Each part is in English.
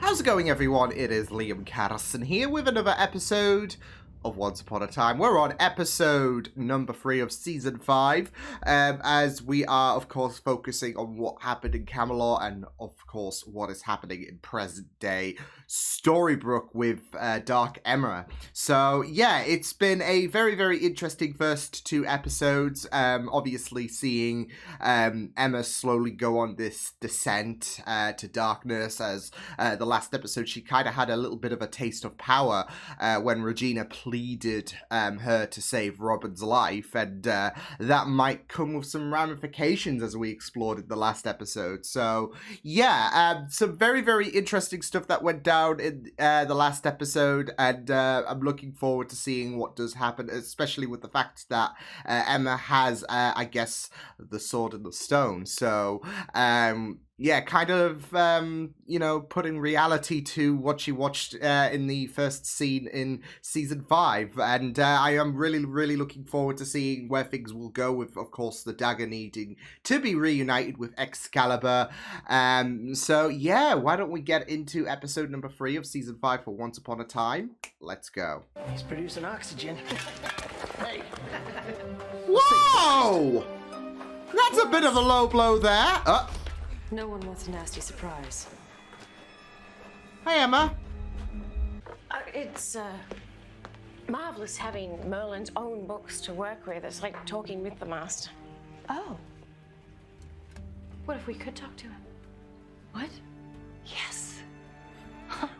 How's it going, everyone? It is Liam Catterson here with another episode of Once Upon a Time. We're on episode number 3 of season 5, as we are, of course, focusing on what happened in Camelot and, of course, what is happening in present-day Storybrooke with Dark Emma. So, yeah, it's been a very, very interesting first 2 episodes, obviously seeing Emma slowly go on this descent to darkness, as the last episode she kind of had a little bit of a taste of power when Regina pleaded her to save Robin's life, and that might come with some ramifications as we explored in the last episode. So yeah, some very, very interesting stuff that went down in the last episode, and I'm looking forward to seeing what does happen, especially with the fact that Emma has, I guess, the sword and the stone. So yeah, kind of, you know, putting reality to what she watched in the first scene in season 5. And I am really, really looking forward to seeing where things will go with, of course, the dagger needing to be reunited with Excalibur. So, yeah, why don't we get into episode number 3 of season 5 for Once Upon a Time? Let's go. He's producing oxygen. Hey. Whoa! That's a bit of a low blow there. No one wants a nasty surprise. Hi, Emma. It's marvelous having Merlin's own books to work with. It's like talking with the master. Oh. What if we could talk to him? What? Yes.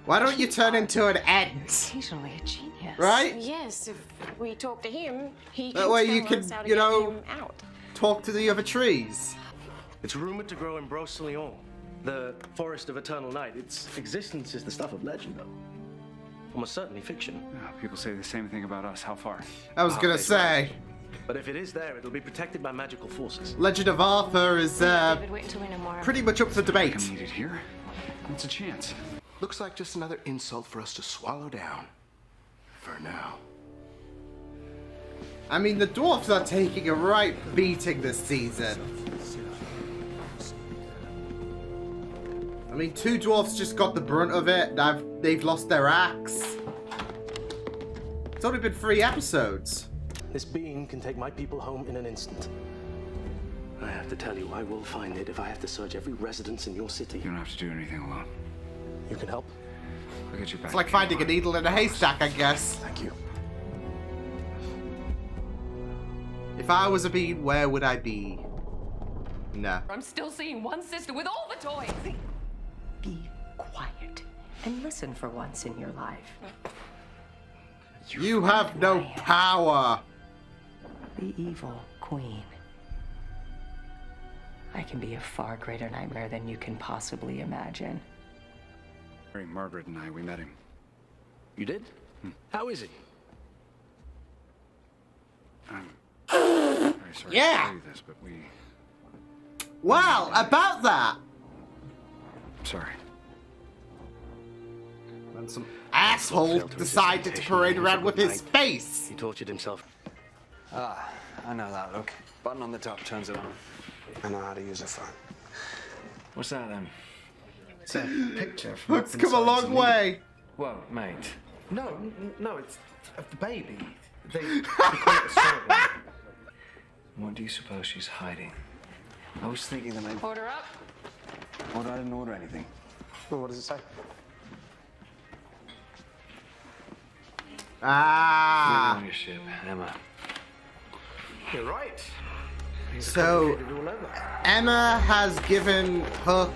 Why don't you turn into an ant? Occasionally a genius. Right? Yes, if we talk to him, he That can way you tell can, us how to you get know, him out. talk to the other trees. It's rumored to grow in Brocelion, the forest of eternal night. Its existence is the stuff of legend, though. Almost certainly fiction. People say the same thing about us. How far? I was gonna say. But if it is there, it'll be protected by magical forces. Legend of Arthur is David, wait until we know more. pretty much up for debate. Come meet it here. What's a chance? Looks like just another insult for us to swallow down. For now. I mean, the dwarfs are taking a right beating this season. I mean, 2 dwarfs just got the brunt of it. They've lost their axe. It's only been 3 episodes. This being can take my people home in an instant. I have to tell you, I will find it if I have to search every residence in your city. You don't have to do anything alone. You can help? I'll get you back. It's like finding a needle in a haystack, I guess. Thank you. If I was a bee, where would I be? No. I'm still seeing one sister with all the toys. Be quiet and listen for once in your life. You have no power. The evil queen. I can be a far greater nightmare than you can possibly imagine. Mary, Margaret and I, we met him. You did? How is he? I'm very sorry Yeah. to tell you this, but we... Well, about that. Sorry. And some asshole decided to parade around with his face. He tortured himself. Ah, I know that look. Button on the top turns it on. I know how to use a phone. What's that then? It's a picture from Looks come a long way. Whoa, mate. No, it's of the baby. They call it a story. What do you suppose she's hiding? I was thinking that maybe... Order up. Well, I didn't order anything. Well, what does it say? You're Ah. on your ship, Emma. You're right. So, Emma has given Hook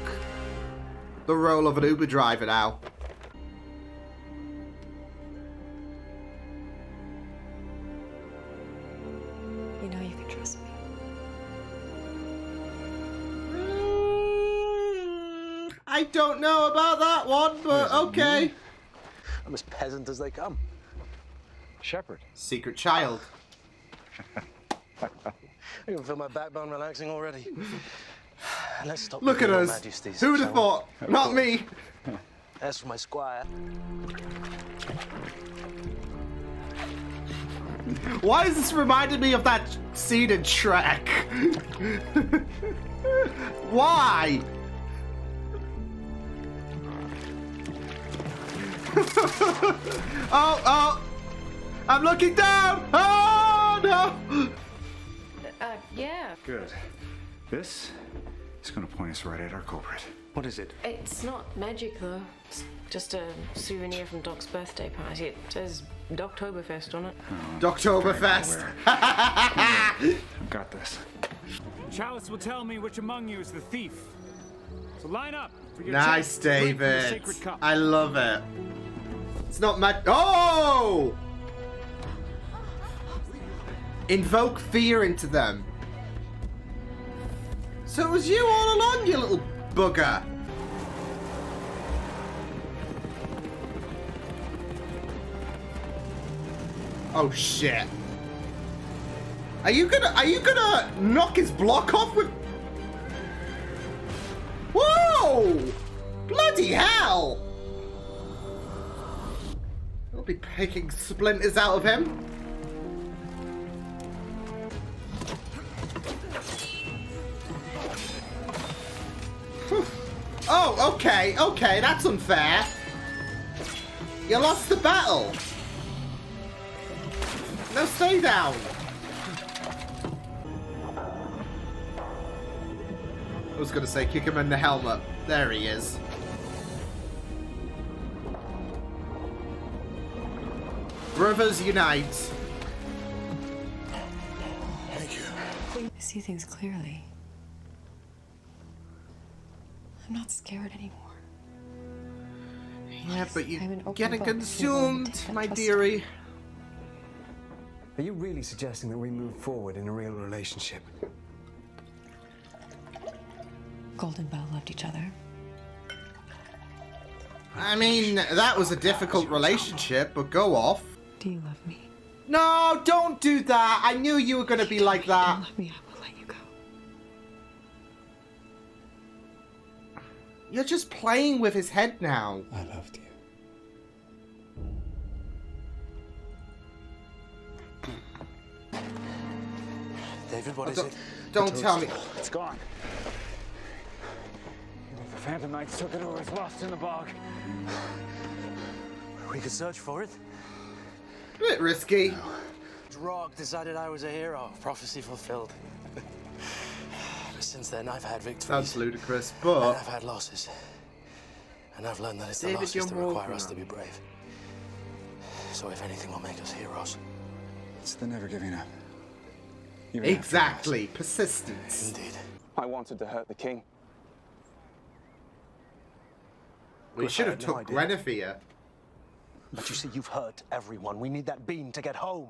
the role of an Uber driver now. You know you can trust me. I don't know about that one, but okay. I'm as peasant as they come. Shepherd. Secret child. I can feel my backbone relaxing already. Let's stop. Look at your us. Majesties, Who would have shall thought? Not me. we? As for my squire, Why is this reminding me of that scene in Shrek? Why? Oh! I'm looking down! Oh, no! Yeah. Good. This is going to point us right at our culprit. What is it? It's not magic, though. It's just a souvenir from Doc's birthday party. It says Doctoberfest on it. Doctoberfest. I've got this. Chalice will tell me which among you is the thief. So line up for your Nice, chance to drink from the David. sacred cup. I love it. It's not Oh! Invoke fear into them. So it was you all along, you little bugger. Oh shit. Are you gonna knock his block off with... Whoa! Bloody hell! I'll be picking splinters out of him. Oh, okay, that's unfair. You lost the battle. No, stay down. I was gonna say kick him in the helmet. There he is. Brothers unite. Thank you. I see things clearly. I'm not scared anymore. Yeah, but I'm an you're open getting book. You're willing to consumed, take that my trust. dearie. Are you really suggesting that we move forward in a real relationship? Gold and Belle loved each other. I mean, that was a difficult relationship, but go off. Do you love me? No, don't do that. I knew you were gonna be like If you don't that. love me, I will let you go. You're just playing with his head now. I loved you. David, what is it? Don't tell me. It's gone. Either the Phantom Knights took it or it's lost in the bog. We could search for it. A bit risky. Drog decided I was a hero. Prophecy fulfilled. Since then, I've had victories. Sounds ludicrous, And but I've had losses. And I've learned that it's the David, losses you're that more require than us to be brave. So if anything will make us heroes. It's the never giving up. Even after exactly, persistence. Indeed. I wanted to hurt the king. We should have I had no took idea. Guinevere. But you see, you've hurt everyone. We need that bean to get home.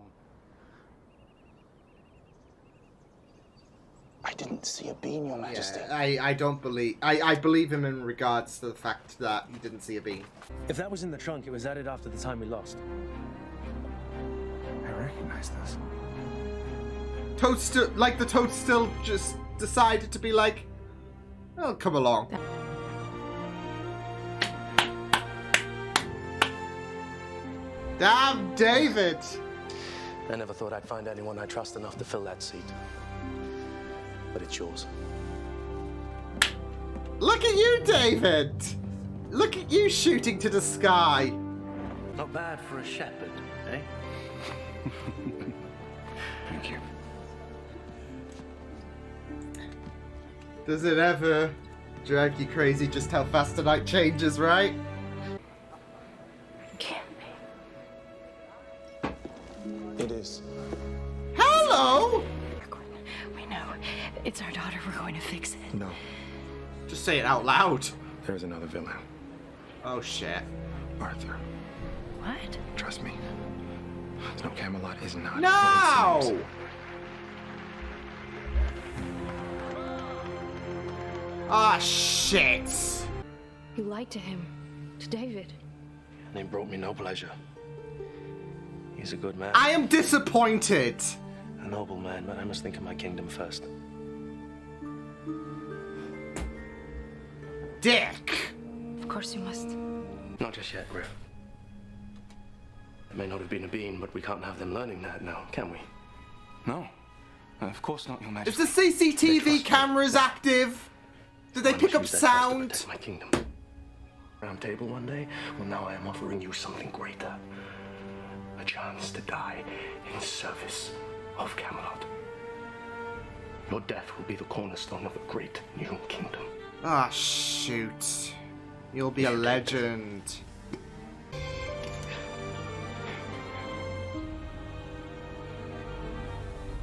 I didn't see a bean, Your Majesty. Yeah, I don't believe... I believe him in regards to the fact that he didn't see a bean. If that was in the trunk, it was added after the time we lost. I recognize this. Toad still... Like, the Toad still just decided to be like... Oh, come along. Damn, David! I never thought I'd find anyone I trust enough to fill that seat. But it's yours. Look at you, David! Look at you shooting to the sky. Not bad for a shepherd, eh? Thank you. Does it ever drag you crazy just how fast the night changes, right? Can't It is. Hello! we know. It's our daughter. We're going to fix it. No. Just say it out loud. There's another villain. Oh shit. Arthur. What? Trust me. No, Camelot is not. No! what it seems. Ah, shit. You lied to him. To David. And it brought me no pleasure. He's a good man. I am disappointed. A noble man, but I must think of my kingdom first. Dick. Of course you must. Not just yet, Griff. It may not have been a bean, but we can't have them learning that now, can we? No. Of course not, Your Is Majesty. the CCTV cameras active? Did they I pick must up use that trust to sound? protect my kingdom. round table one day, well, now I am offering you something greater. A chance to die in service of Camelot. Your death will be the cornerstone of a great new kingdom. Ah, shoot. You'll be a legend.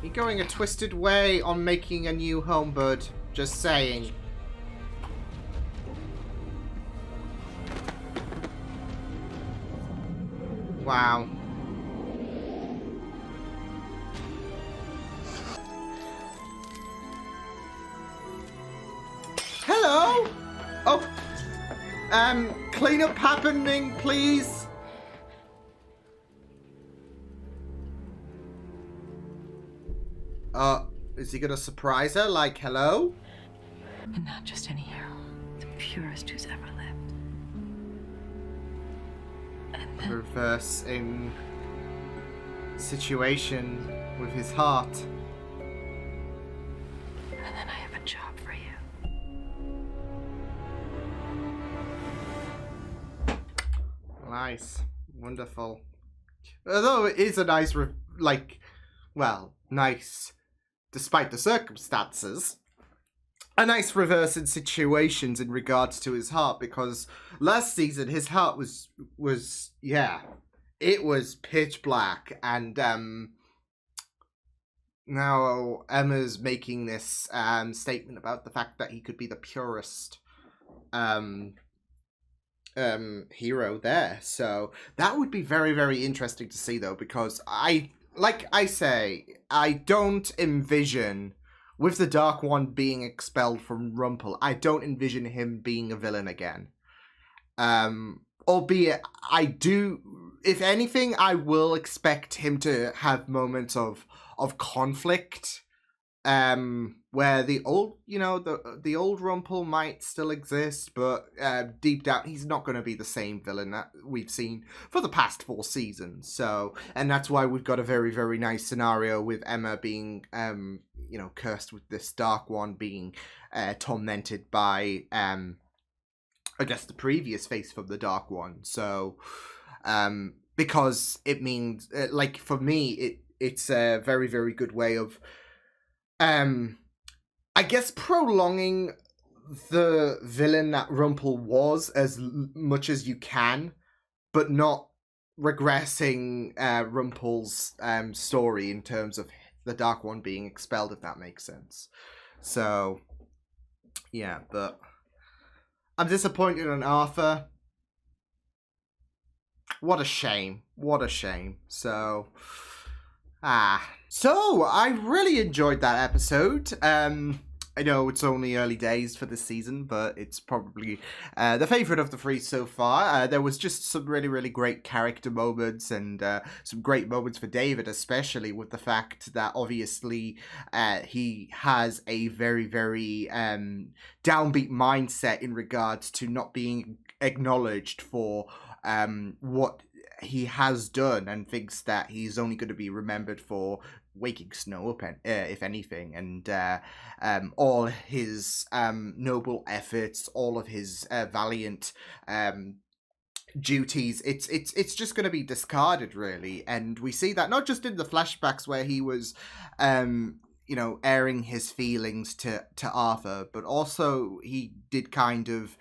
You're going a twisted way on making a new home, bud. Just saying. Wow. Hello? Oh. Cleanup happening, please. Is he gonna surprise her? Like, hello? And not just any hero, the purest who's ever lived. And then Reversing situation with his heart. And then I have a job for you. Nice. Wonderful. Although it is a nice, nice, despite the circumstances, a nice reverse in situations in regards to his heart, because last season his heart was it was pitch black, and now Emma's making this statement about the fact that he could be the purest hero there. So that would be very, very interesting to see, though, because I don't envision, with the Dark One being expelled from Rumpel, I don't envision him being a villain again. Albeit, I do, if anything, I will expect him to have moments of conflict, where the old, the old Rumpel might still exist, but deep down, he's not going to be the same villain that we've seen for the past 4 seasons. So, and that's why we've got a very, very nice scenario with Emma being, cursed with this Dark One, being tormented by, I guess, the previous face from the Dark One. So, because it means, for me, it's a very, very good way of, I guess, prolonging the villain that Rumpel was as much as you can, but not regressing Rumpel's story in terms of the Dark One being expelled, if that makes sense. So, yeah, but I'm disappointed in Arthur. What a shame. What a shame. So, So, I really enjoyed that episode. I know it's only early days for this season, but it's probably the favourite of the 3 so far. There was just some really, really great character moments, and some great moments for David, especially with the fact that obviously he has a very, very downbeat mindset in regards to not being acknowledged for what he has done, and thinks that he's only going to be remembered for waking Snow up, if anything, and all his noble efforts, all of his valiant duties, it's just going to be discarded, really. And we see that not just in the flashbacks where he was airing his feelings to Arthur, but also he did kind of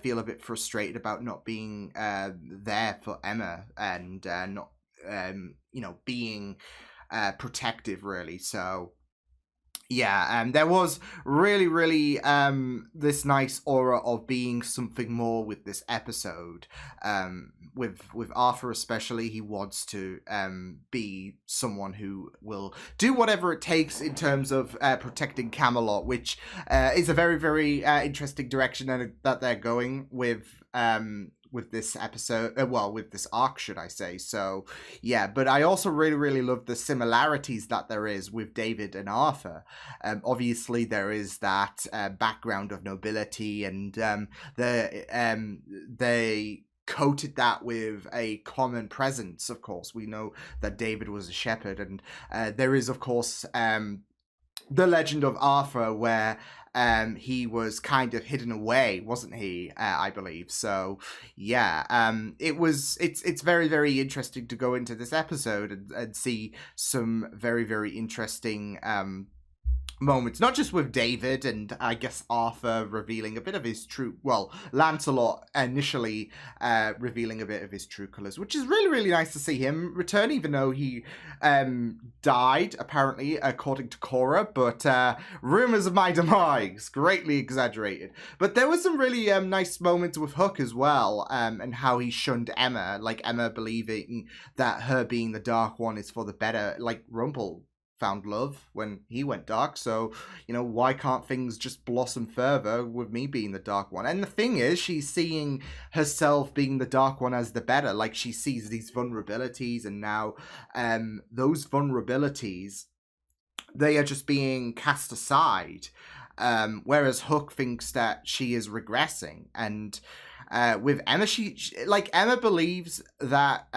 feel a bit frustrated about not being there for Emma, and not being protective, really. So yeah, there was really, really this nice aura of being something more with this episode. With Arthur especially, he wants to be someone who will do whatever it takes in terms of protecting Camelot, which is a very, very interesting direction that they're going with this episode, with this arc, should I say. So, yeah, but I also really, really love the similarities that there is with David and Arthur. Obviously, there is that background of nobility, and they coated that with a common presence, of course. We know that David was a shepherd, and there is, of course, the legend of Arthur, where he was kind of hidden away, wasn't he? I believe so. Yeah, it's very, very interesting to go into this episode and see some very, very interesting moments, not just with David and I guess Arthur revealing a bit of his true, well, Lancelot initially revealing a bit of his true colours, which is really, really nice to see him return, even though he died, apparently, according to Cora, but rumours of my demise, greatly exaggerated. But there was some really nice moments with Hook as well, and how he shunned Emma, like Emma believing that her being the Dark One is for the better, like Rumpel found love when he went dark, so why can't things just blossom further with me being the Dark One? And the thing is, she's seeing herself being the Dark One as the better, like she sees these vulnerabilities, and now those vulnerabilities, they are just being cast aside, whereas Hook thinks that she is regressing. And with Emma, she like Emma believes that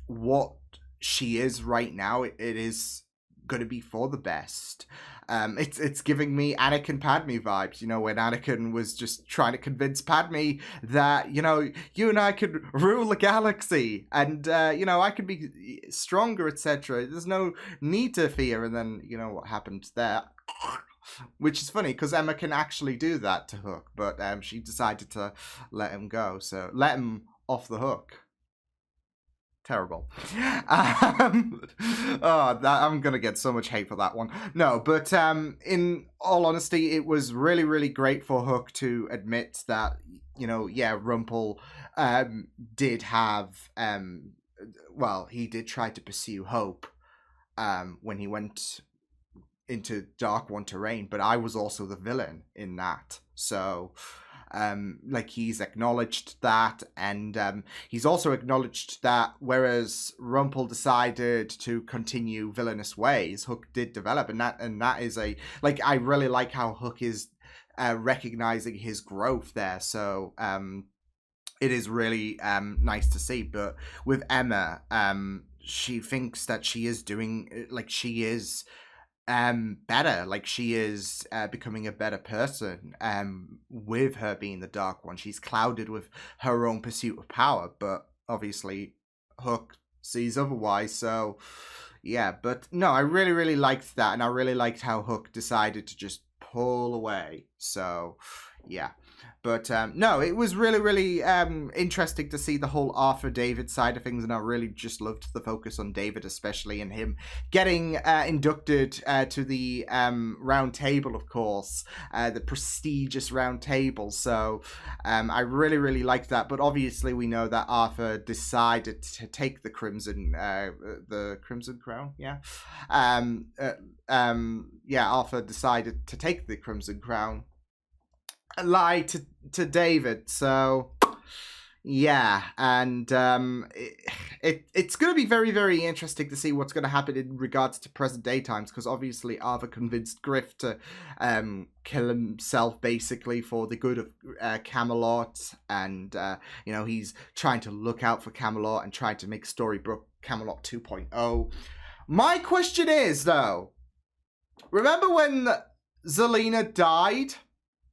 what she is right now, it is going to be for the best. It's giving me Anakin Padme vibes, when Anakin was just trying to convince Padme that, you and I could rule the galaxy, and, I could be stronger, etc. There's no need to fear, and then, what happened there. Which is funny, because Emma can actually do that to Hook, but she decided to let him go, so let him off the hook. Terrible. I'm gonna get so much hate for that one. No, but in all honesty, it was really, really great for Hook to admit that, Rumpel did have, he did try to pursue Hope when he went into Dark One terrain, but I was also the villain in that. So he's acknowledged that, and he's also acknowledged that whereas Rumpel decided to continue villainous ways, Hook did develop, and that is I really like how Hook is recognizing his growth there. So it is really nice to see. But with Emma, she thinks that she is doing she is better, she is becoming a better person with her being the Dark One. She's clouded with her own pursuit of power, but obviously Hook sees otherwise. So yeah, but no, I really, really liked that, and I really liked how Hook decided to just pull away. So yeah. But no, it was really, really interesting to see the whole Arthur David side of things, and I really just loved the focus on David, especially, and him getting inducted to the round table, of course, the prestigious round table. So I really, really liked that. But obviously, we know that Arthur decided to take the Crimson Crown. Yeah, Arthur decided to take the Crimson Crown. Lie to David, so yeah, and it's going to be very, very interesting to see what's going to happen in regards to present day times, because obviously Arthur convinced Griff to kill himself basically for the good of Camelot, and he's trying to look out for Camelot and trying to make Storybrooke Camelot 2.0. My question is, though, remember when Zelena died,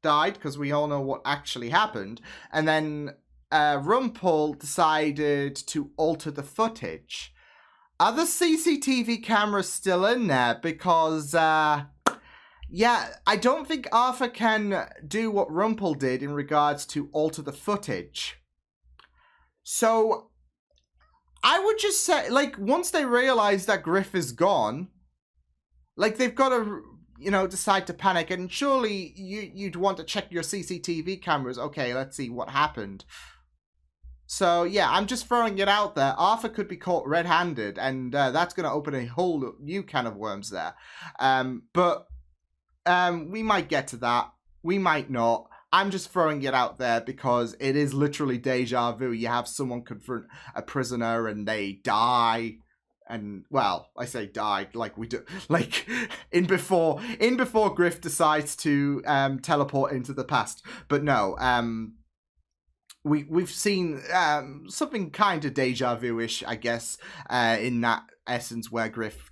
because we all know what actually happened, and then Rumpel decided to alter the footage. Are the CCTV cameras still in there? Because I don't think Arthur can do what Rumpel did in regards to alter the footage. So I would just say, once they realize that Griff is gone, they've got to decide to panic, and surely you'd want to check your CCTV cameras. Okay, let's see what happened. So yeah, I'm just throwing it out there. Arthur could be caught red-handed, and that's going to open a whole new can of worms there. But we might get to that. We might not. I'm just throwing it out there because it is literally deja vu. You have someone confront a prisoner and they die. And, well, I say died, we do, in before Griff decides to teleport into the past. But no, we've seen something kind of deja vu-ish, I guess, in that essence, where Griff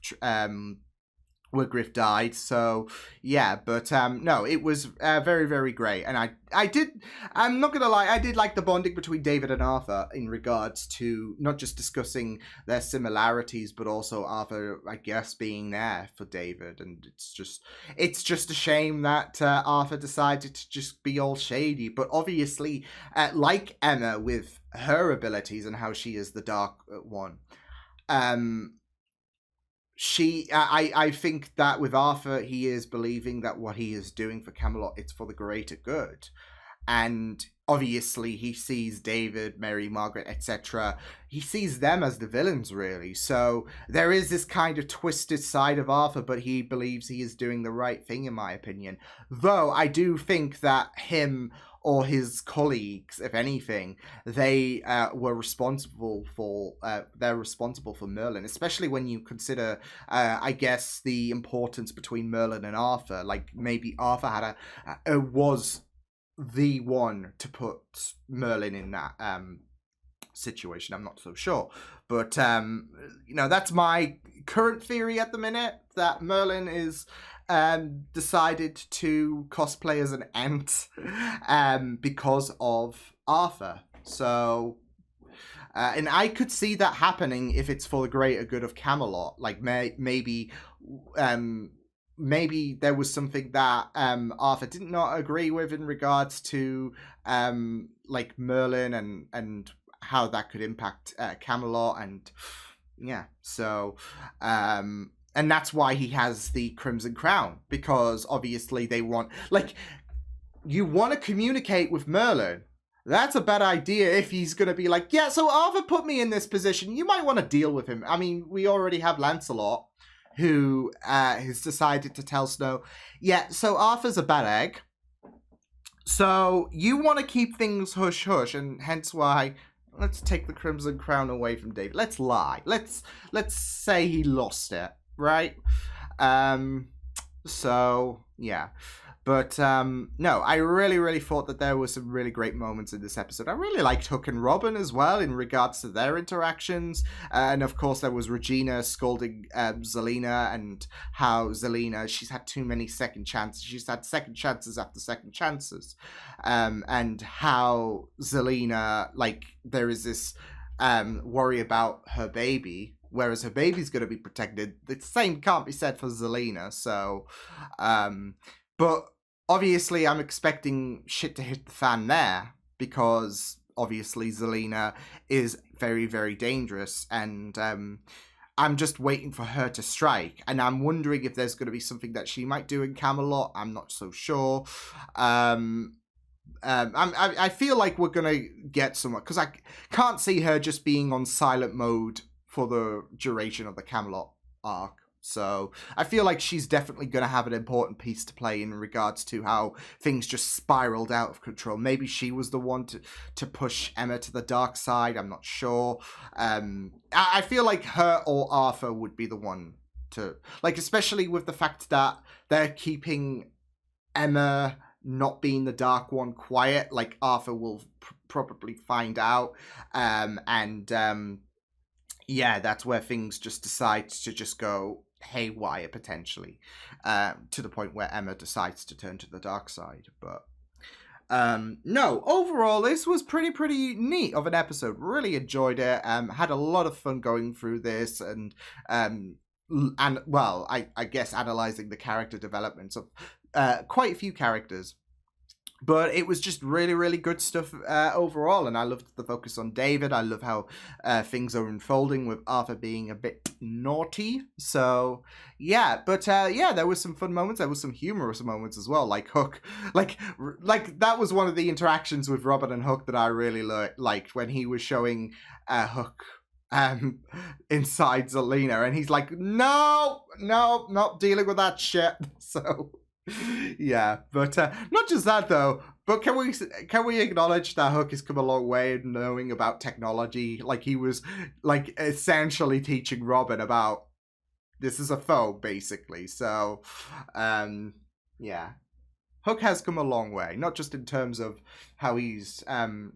where Griff died. So yeah, but no, it was very, very great. And I'm not gonna lie, I did like the bonding between David and Arthur in regards to not just discussing their similarities, but also Arthur, I guess, being there for David. And it's just a shame that Arthur decided to just be all shady. But obviously, like Emma with her abilities and how she is the Dark One, I think that with Arthur, he is believing that what he is doing for Camelot, it's for the greater good. And obviously he sees David, Mary, Margaret, etc. He sees them as the villains, really. So there is this kind of twisted side of Arthur, but he believes he is doing the right thing, in my opinion. Though I do think that him or his colleagues, if anything, they were responsible for, they're responsible for Merlin, especially when you consider, I guess, the importance between Merlin and Arthur. Like, maybe Arthur had was the one to put Merlin in that situation. I'm not so sure. But, that's my current theory at the minute, that Merlin is decided to cosplay as an ant because of Arthur. So, and I could see that happening if it's for the greater good of Camelot. Like, maybe there was something that Arthur did not agree with in regards to like Merlin and how that could impact Camelot. And yeah, so and that's why he has the Crimson Crown, because obviously they want, like, you want to communicate with Merlin. That's a bad idea if he's going to be like, yeah, so Arthur put me in this position. You might want to deal with him. I mean, we already have Lancelot, who has decided to tell Snow, yeah, so Arthur's a bad egg. So you want to keep things hush-hush, and hence why let's take the Crimson Crown away from David. Let's lie. Let's say he lost it. Right? So, yeah. But, no, I really, really thought that there were some really great moments in this episode. I really liked Hook and Robin as well in regards to their interactions. And, of course, there was Regina scolding Zelina, and how Zelina, she's had too many second chances. She's had second chances after second chances. And how Zelina, like, there is this worry about her baby, whereas her baby's going to be protected. The same can't be said for Zelina. So, but obviously I'm expecting shit to hit the fan there, because obviously Zelina is very, very dangerous, and I'm just waiting for her to strike. And I'm wondering if there's going to be something that she might do in Camelot. I'm not so sure. I feel like we're going to get somewhere, because I can't see her just being on silent mode for the duration of the Camelot arc. So I feel like she's definitely going to have an important piece to play in regards to how things just spiraled out of control. Maybe she was the one to push Emma to the dark side. I'm not sure. I feel like her or Arthur would be the one to, like, especially with the fact that they're keeping Emma not being the Dark One quiet. Like, Arthur will probably find out. Yeah, that's where things just decide to just go haywire, potentially, to the point where Emma decides to turn to the dark side. But no, overall, this was pretty neat of an episode. Really enjoyed it. Had a lot of fun going through this, and well, I guess analyzing the character developments of quite a few characters. But it was just really, really good stuff overall, and I loved the focus on David. I love how things are unfolding with Arthur being a bit naughty. So, yeah, but yeah, there was some fun moments. There was some humorous moments as well, like Hook. Like that was one of the interactions with Robin and Hook that I really liked, when he was showing Hook inside Zelina, and he's like, no, not dealing with that shit. So... yeah, but not just that though. But can we acknowledge that Hook has come a long way in knowing about technology? Like, he was like essentially teaching Robin about, this is a phone, basically. So, yeah, Hook has come a long way, not just in terms of how he's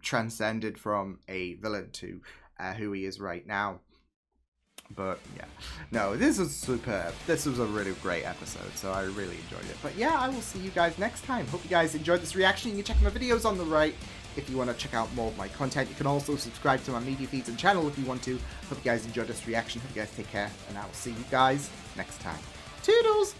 transcended from a villain to who he is right now. But yeah, no, this was superb. This was a really great episode, so I really enjoyed it. But yeah, I will see you guys next time. Hope you guys enjoyed this reaction. You can check my videos on the right if you want to check out more of my content. You can also subscribe to my media feeds and channel if you want to. Hope you guys enjoyed this reaction. Hope you guys take care, and I will see you guys next time. Toodles!